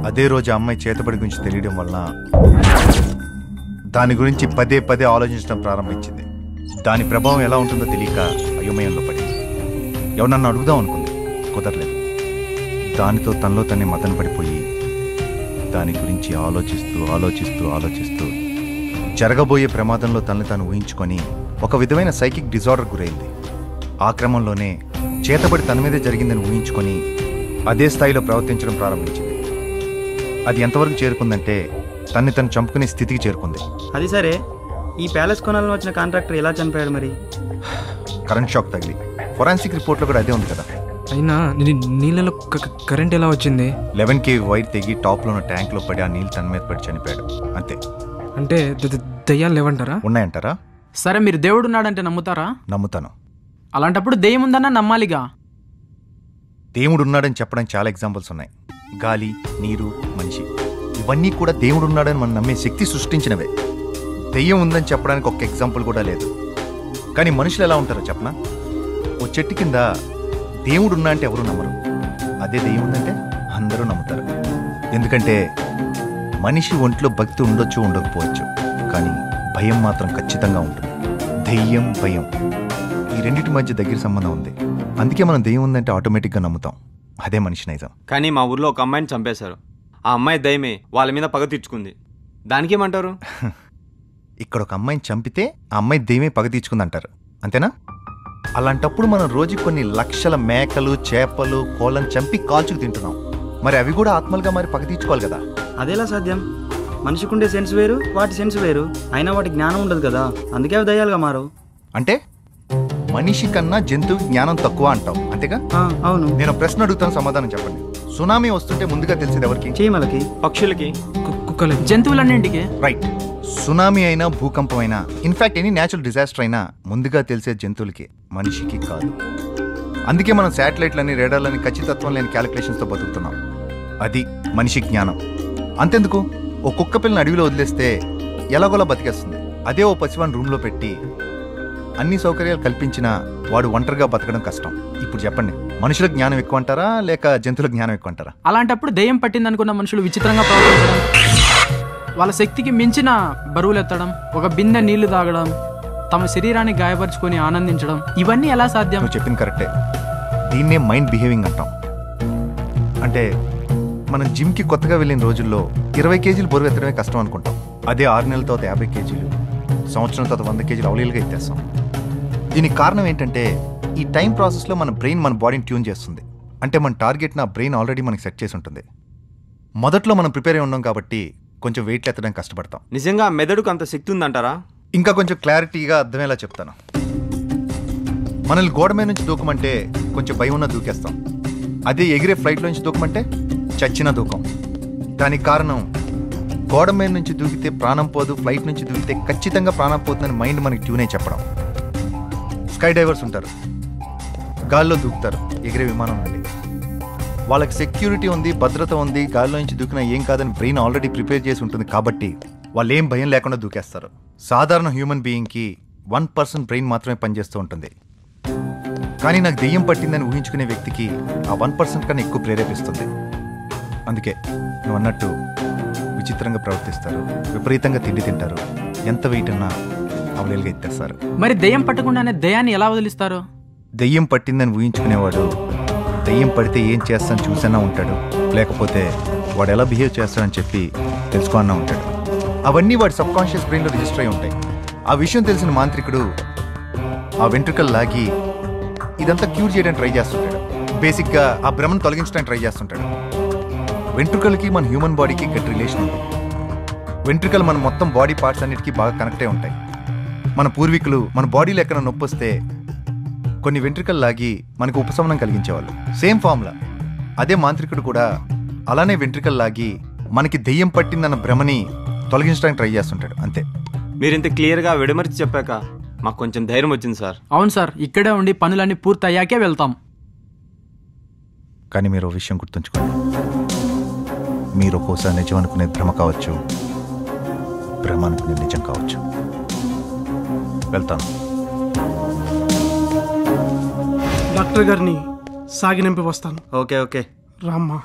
అదే రోజు ఆ అమ్మాయి చేతబడి గురించి తెలియడం వలన దాని గురించి పదే పదే ఆలోచించడం ప్రారంభించింది. దాని ప్రభావం ఎలా ఉంటుందో తెలియక అయోమయంలో పడింది. ఎవరన్నా అడుగుదాం అనుకుంది, కుదరలేదు. దానితో తనలో తనే మదన పడిపోయి దాని గురించి ఆలోచిస్తూ ఆలోచిస్తూ ఆలోచిస్తూ జరగబోయే ప్రమాదంలో తనని తాను ఊహించుకొని ఒక విధమైన సైకిక్ డిజార్డర్ గురైంది. ఆ క్రమంలోనే చేతబడి తన మీదే జరిగిందని ఊహించుకొని అదే స్థాయిలో ప్రవర్తించడం ప్రారంభించింది. అది ఎంతవరకు చేరుకుందంటే తన్ని తను చంపుకునే స్థితికి చేరుకుంది. అది సరే, ఈ ప్యాలెస్ కొనాలని వచ్చిన కాంట్రాక్టర్ ఎలా చనిపోయాడు మరి? కరెంట్ షాక్ తగిలి. ఫొరాన్సిక్ రిపోర్ట్లో కూడా అదే ఉంది కదా. అయినా నీళ్ళలో కరెంట్ ఎలా వచ్చింది? 11 kV వైర్ తెగి టాప్లో ఉన్న ట్యాంక్లో పడి ఆ నీళ్ళు తన మీద పడి చనిపోయాడు అంతే. అంటే దయ్యాలు లేవంటారా? ఉన్నాయంటారా? సరే, మీరు దేవుడు ఉన్నాడంటే నమ్ముతారా? నమ్ముతాను. అలాంటప్పుడు దెయ్యం ఉందన్నా నమ్మాలిగా. దేవుడు ఉన్నాడని చెప్పడానికి చాలా ఎగ్జాంపుల్స్ ఉన్నాయి. గాలి, నీరు, మనిషి, ఇవన్నీ కూడా దేవుడు ఉన్నాడని మనం నమ్మే శక్తి సృష్టించినవే. దెయ్యం ఉందని చెప్పడానికి ఒక్క ఎగ్జాంపుల్ కూడా లేదు. కానీ మనుషులు ఎలా ఉంటారో చెప్పనా? ఓ చెట్టు కింద దేవుడు ఉన్నా అంటే ఎవరు నమ్మరు. అదే దెయ్యం ఉందంటే అందరూ నమ్ముతారు. ఎందుకంటే మనిషి ఒంట్లో భక్తి ఉండొచ్చు, ఉండకపోవచ్చు, కానీ భయం మాత్రం ఖచ్చితంగా ఉంటుంది. దెయ్యం, భయం, ఈ రెండింటి మధ్య దగ్గర సంబంధం ఉంది. అందుకే మనం దెయ్యం ఉందంటే ఆటోమేటిక్గా నమ్ముతాం. అదే మనిషి నైజం. కానీ మా ఊర్లో ఒక అమ్మాయిని చంపేశారు. ఆ అమ్మాయి దయ్యమే వాళ్ళ మీద పగ తీర్చుకుంది. దానికేమంటారు? ఇక్కడ ఒక అమ్మాయిని చంపితే ఆ అమ్మాయి దెయ్యమే పగ తీర్చుకుందంటారు, అంతేనా? అలాంటప్పుడు మనం రోజు కొన్ని లక్షల మేకలు, చేపలు, కోళ్ళను చంపి కాల్చుకు తింటున్నాం. మరి అవి కూడా ఆత్మలుగా మరి పగ తీర్చుకోవాలి కదా. అదేలా సాధ్యం? మనిషికి ఉండే సెన్స్ వేరు, వాటి సెన్స్ వేరు. అయినా వాటి జ్ఞానం ఉండదు కదా, అందుకే అవి దయ్యాలుగా మారవు. అంటే మనిషి కన్నా జంతువు జ్ఞానం తక్కువ అంటావు, అంతేగా? అవును. నేను ప్రశ్న అడుగుతాను, సమాధానం చెప్పండి. సునామీ వస్తుంటే ముందుగా తెలిసేది ఎవరికి? చీమలకి, పక్షులకి, కుక్కలకి, జంతువులన్నింటికి. రైట్. సునామీ అయినా, భూకంపం అయినా, ఇన్ఫాక్ట్ ఎనీ న్యాచురల్ డిజాస్టర్ అయినా ముందుగా తెలిసే జంతువులకి, మనిషికి కాదు. అందుకే మనం శాటిలైట్లని, రేడార్లని ఖచ్చితత్వం లేని క్యాలిక్యులేషన్స్తో బతుకుతున్నాం. అది మనిషి జ్ఞానం. అంతెందుకు, ఓ కుక్క పిల్లని అడవిలో వదిలేస్తే ఎలాగోలా బతికేస్తుంది. అదే ఓ పసివాని రూమ్లో పెట్టి అన్ని సౌకర్యాలు కల్పించినా వాడు ఒంటరిగా బతకడం కష్టం. ఇప్పుడు చెప్పండి, మనుషుల జ్ఞానం ఎక్కువ అంటారా లేక జంతువుల జ్ఞానం ఎక్కువ అంటారా? అలాంటప్పుడు దెయ్యం పట్టిందనుకున్న మనుషులు విచిత్రంగా ప్రవర్తించడం, వాళ్ళ శక్తికి మించిన బరువులు ఎత్తడం, ఒక బిందె నీళ్లు తాగడం, తమ శరీరాన్ని గాయపరుచుకొని ఆనందించడం, ఇవన్నీ ఎలా సాధ్యం? నువ్వు చెప్పింది కరెక్టే. దీన్నే మైండ్ బిహేవింగ్ అంటాం. అంటే మనం జిమ్కి కొత్తగా వెళ్ళిన రోజుల్లో 20 kg బరువు ఎత్తడమే కష్టం అనుకుంటాం. అదే 6 నెలల తర్వాత 50 kg, సంవత్సరం తర్వాత 100 kg అవలీలుగా ఎత్తేస్తాం. దీనికి కారణం ఏంటంటే ఈ టైం ప్రాసెస్లో మన బ్రెయిన్ మన బాడీని ట్యూన్ చేస్తుంది. అంటే మన టార్గెట్ నా బ్రెయిన్ ఆల్రెడీ మనకి సెట్ చేసి ఉంటుంది. మొదట్లో మనం ప్రిపేర్ అయి ఉన్నాం కాబట్టి కొంచెం వెయిట్ ఎత్తడానికి కష్టపడతాం. నిజంగా మెదడుకు అంత శక్తి ఉందంటారా? ఇంకా కొంచెం క్లారిటీగా అర్థమయ్యేలా చెప్తాను. మనల్ని గోడ మీద నుంచి దూకమంటే కొంచెం భయం ఉన్న దూకేస్తాం. అదే ఎగిరే ఫ్లైట్లో నుంచి దూకమంటే చచ్చిన దూకం. దానికి కారణం గోడ మీద నుంచి దూకితే ప్రాణం పోదు, ఫ్లైట్ నుంచి దూకితే ఖచ్చితంగా ప్రాణం పోతుందని మైండ్ మనకి ట్యూన్ అయి చెప్పడం. స్కై డైవర్స్ ఉంటారు, గాల్లో దూకుతారు ఎగిరే విమానం నుండి. వాళ్ళకి సెక్యూరిటీ ఉంది, భద్రత ఉంది, గాల్లో నుంచి దూకినా ఏం కాదని బ్రెయిన్ ఆల్రెడీ ప్రిపేర్ చేసి ఉంటుంది కాబట్టి వాళ్ళు ఏం భయం లేకుండా దూకేస్తారు. సాధారణ హ్యూమన్ బీయింగ్కి 1% బ్రెయిన్ మాత్రమే పనిచేస్తూ ఉంటుంది. కానీ నాకు దెయ్యం పట్టిందని ఊహించుకునే వ్యక్తికి ఆ 1% కన్నా ఎక్కువ ప్రేరేపిస్తుంది. అందుకే నువ్వు అన్నట్టు విచిత్రంగా ప్రవర్తిస్తారు, విపరీతంగా తిండి తింటారు, ఎంత వెయిట్ ఉన్నా అవలేలుగా ఎత్తేస్తారు. మరి దెయ్యం పట్టకుండానే దయ్యాన్ని ఎలా వదిలిస్తారు? దెయ్యం పట్టిందని ఊహించుకునేవాడు దెయ్యం పడితే ఏం చేస్తాను చూసన్నా ఉంటాడు, లేకపోతే వాడు ఎలా బిహేవ్ చేస్తాడని చెప్పి తెలుసుకోన్నా ఉంటాడు. అవన్నీ వాడి సబ్ కాన్షియస్ బ్రెయిన్లో రిజిస్టర్ అయి ఉంటాయి. ఆ విషయం తెలిసిన మాంత్రికుడు ఆ వెంట్రుకలు లాగి ఇదంతా క్యూర్ చేయడానికి ట్రై చేస్తుంటాడు. బేసిక్గా ఆ భ్రమను తొలగించడానికి ట్రై చేస్తుంటాడు. వెంట్రుకలకి మన హ్యూమన్ బాడీకి గట్టి రిలేషన్ ఉంది. వెంట్రుకలు మన మొత్తం బాడీ పార్ట్స్ అన్నిటికీ బాగా కనెక్ట్ అయి ఉంటాయి. మన పూర్వీకులు మన బాడీలో ఎక్కడ నొప్పి వస్తే కొన్ని వెంట్రుకలు లాగి మనకు ఉపశమనం కలిగించేవాళ్ళు. Same formula. అదే మాంత్రికుడు కూడా అలానే వెంట్రుకలు లాగి మనకి దెయ్యం పట్టిందన్న భ్రమని తొలగించడానికి ట్రై చేస్తుంటాడు. అంతే. మీరు ఇంత క్లియర్గా విడమర్చి చెప్పాక మాకు కొంచెం ధైర్యం వచ్చింది సార్. అవును సార్, ఇక్కడే ఉండి పనులన్నీ పూర్తి అయ్యాకే వెళ్తాం. కానీ మీరు ఓ విషయం గుర్తుంచుకోండి, మీరు ఒక్కోసారి నిజం అనుకునే భ్రమ కావచ్చు, భ్రమ అనుకునే నిజం కావచ్చు. వెళ్తాను. డాక్టర్ గారిని సాగినంపి వస్తాను. ఓకే ఓకే రామ్మా.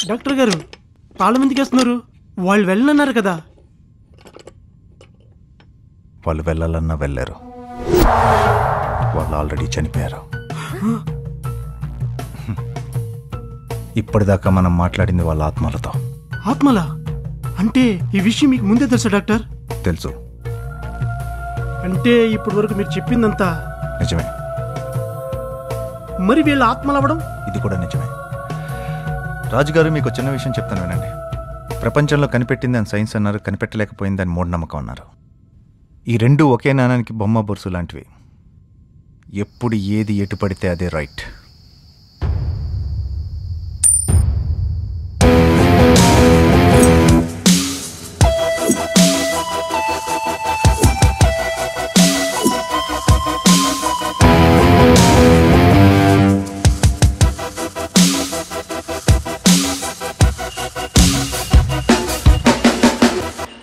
డాక్టర్ గారు తాళం ఎందుకు వేస్తున్నారు? వాళ్ళు వెళ్ళనన్నారు కదా. వాళ్ళు వెళ్ళాలన్నా వెళ్ళారు. వాళ్ళు ఆల్రెడీ చనిపోయారు. ఇప్పటిదాకా మనం మాట్లాడింది వాళ్ళ ఆత్మలతో. ఆత్మలా? అంటే ఈ విషయం మీకు ముందే తెలుసా డాక్టర్? తెలుసు. అంటే ఇప్పటి వరకు మీరు చెప్పిందంతా నిజమే. మరి వీళ్ళ ఆత్మలు అవ్వడం? ఇది కూడా నిజమే. రాజుగారు, మీకు చిన్న విషయం చెప్తాను వినండి. ప్రపంచంలో కనిపెట్టిందని సైన్స్ అన్నారు, కనిపెట్టలేకపోయిందని మూఢనమ్మకం అన్నారు. ఈ రెండు ఒకే నాణానికి బొమ్మ బొరుసు లాంటివి. ఎప్పుడు ఏది ఎటు పడితే అదే రైట్.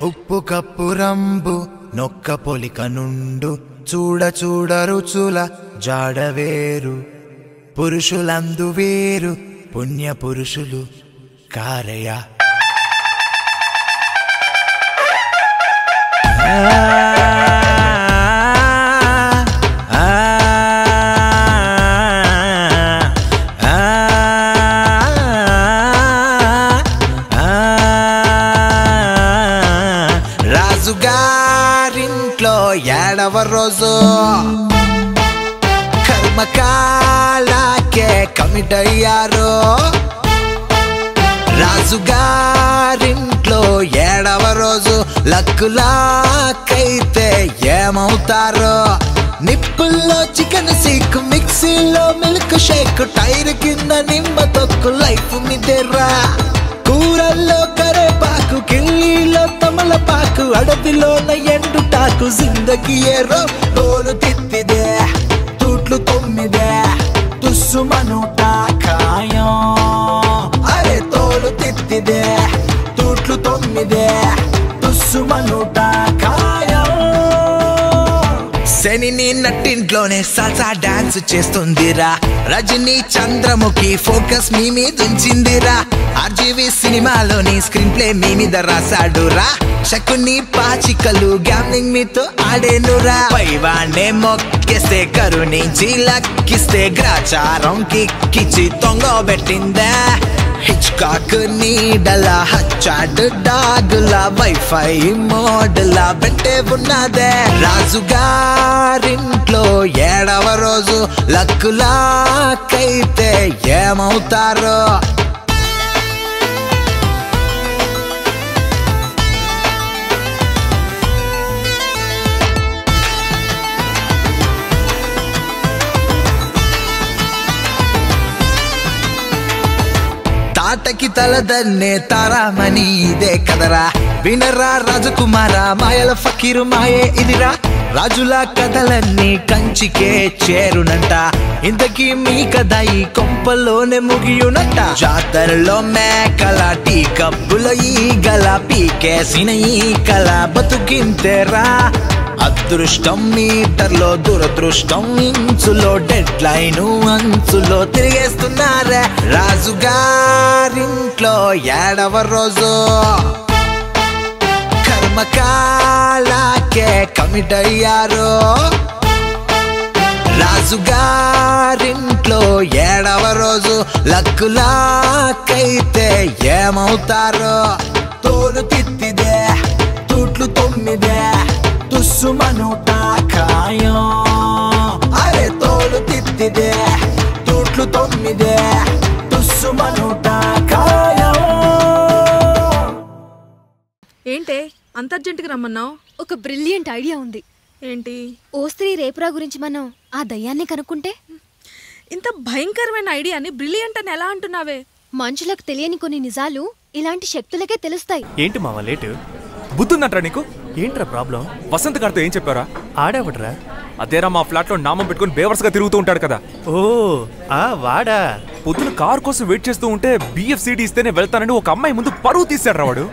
ఉప్పు కప్పు రంబు నొక్క పొలిక నుండు చూడ చూడ రుచుల జాడవేరు పురుషులందు వేరు పుణ్య పురుషులు కారయ. రాజుగారింట్లో ఏడవ రోజు కర్మకాలకే కమిట్ అయ్యారు. రాజుగారింట్లో ఏడవ రోజు లక్కులాకైతే ఏమవుతారో. నిప్పుల్లో చికెన్ సీక్, మిక్సీలో మిల్క్ షేక్, టైర్ కింద నిమ్మ తొక్కు, లైఫ్ మిదేరా. కూరల్లో కరేపాకు, కిళ్ళీలో తమలపాకు, అడవిలోన ఎండుటాకు, జిందగీ ఏరో తోలు తిత్తిదే, తూట్లు 9 తుస్సు మనుట ఖాయం. అరే తోలు తిత్తిదే, తూట్లు 9 తుస్సు మనుట ఖాయం. శని నట్టింట్లోనే సల్సా డాన్స్ చేస్తుందిరా. రజనీ చంద్రముఖి ఫోకస్ మీ మీద ఉంచిందిరా. ఆర్జీవి సినిమాలోని స్క్రీన్ ప్లే మీ మీద రాసాడురా. శకుని పాచికలు గ్యామ్లింగ్ మీతో ఆడేనురా. పైవాణ్ణే మొక్కేస్తే కరుణించి లక్కిస్తే గ్రాచారం కిక్కిచ్చి తొంగబెట్టిందా. హిచ్కాక్ నీడల హచ్చాడ్ డాగుల వైఫై మోడల పెట్టే ఉన్నదే. రాజుగారింట్లో ఏడవ రోజు లక్కులాకైతే ఏమవుతారో. తాటకి తలదన్నే తారామణి ఇదే కదరా. వినరా రాజకుమార, మాయల ఫకీరు మాయే ఇదిరా. రాజుల కథలన్నీ కంచికే చేరునంట. ఇంతకీ మీ కథ ఈ కొంపలోనే ముగియునంట. జాతరలో మేకల, టీ కప్పులో ఈగల, పీకేసిన ఈ కల బతుకింతేరా. అదృష్టం మీటర్లో, దురదృష్టం ఇంచులో, డెడ్ లైన్ అంచులో తిరిగేస్తున్నారే. రాజుగారింట్లో ఏడవ రోజు కర్మకాలకే కమిట్ అయ్యారు. రాజుగారింట్లో ఏడవ రోజు లక్కులాకైతే ఏమవుతారో. తోలు తిత్తిదే, తూట్లు 9 తుస్సు మనుట ఖాయం. అరే తోలు తిత్తిదే, తూట్లు 9 తుస్సు మనుట ఖాయం. ఏంటే అంత అర్జెంటుగా రమ్మన్నావు? ఒక బ్రిలియంట్ ఐడియా ఉంది. ఏంటి? ఓ స్త్రీ రేపురా గురించి మనం ఆ దయ్యాన్ని కనుక్కుంటే. ఇంత భయంకరమైన ఐడియాని బ్రిలియంట్ అని ఎలా అంటున్నావే? మనుషులకు తెలియని కొన్ని నిజాలు ఇలాంటి శక్తులకే తెలుస్తాయి. ఏంటి మావా లేటు? బుద్ధుందంటరా నీకు? ఏంట్రా ప్రాబ్లం? వసంత్ గారితో ఏం చెప్పారా? ఆడేవడరా? అదేరా మా ఫ్లాట్ లో నామం పెట్టుకుని బేవర్స్గా తిరుగుతూ ఉంటాడు కదా. ఓ ఆ వాడా. పొద్దున కార్ కోసం వెయిట్ చేస్తూ ఉంటే BFCD ఇస్తేనే వెళ్తానని ఒక అమ్మాయి ముందు పరువు తీశాడు వాడు.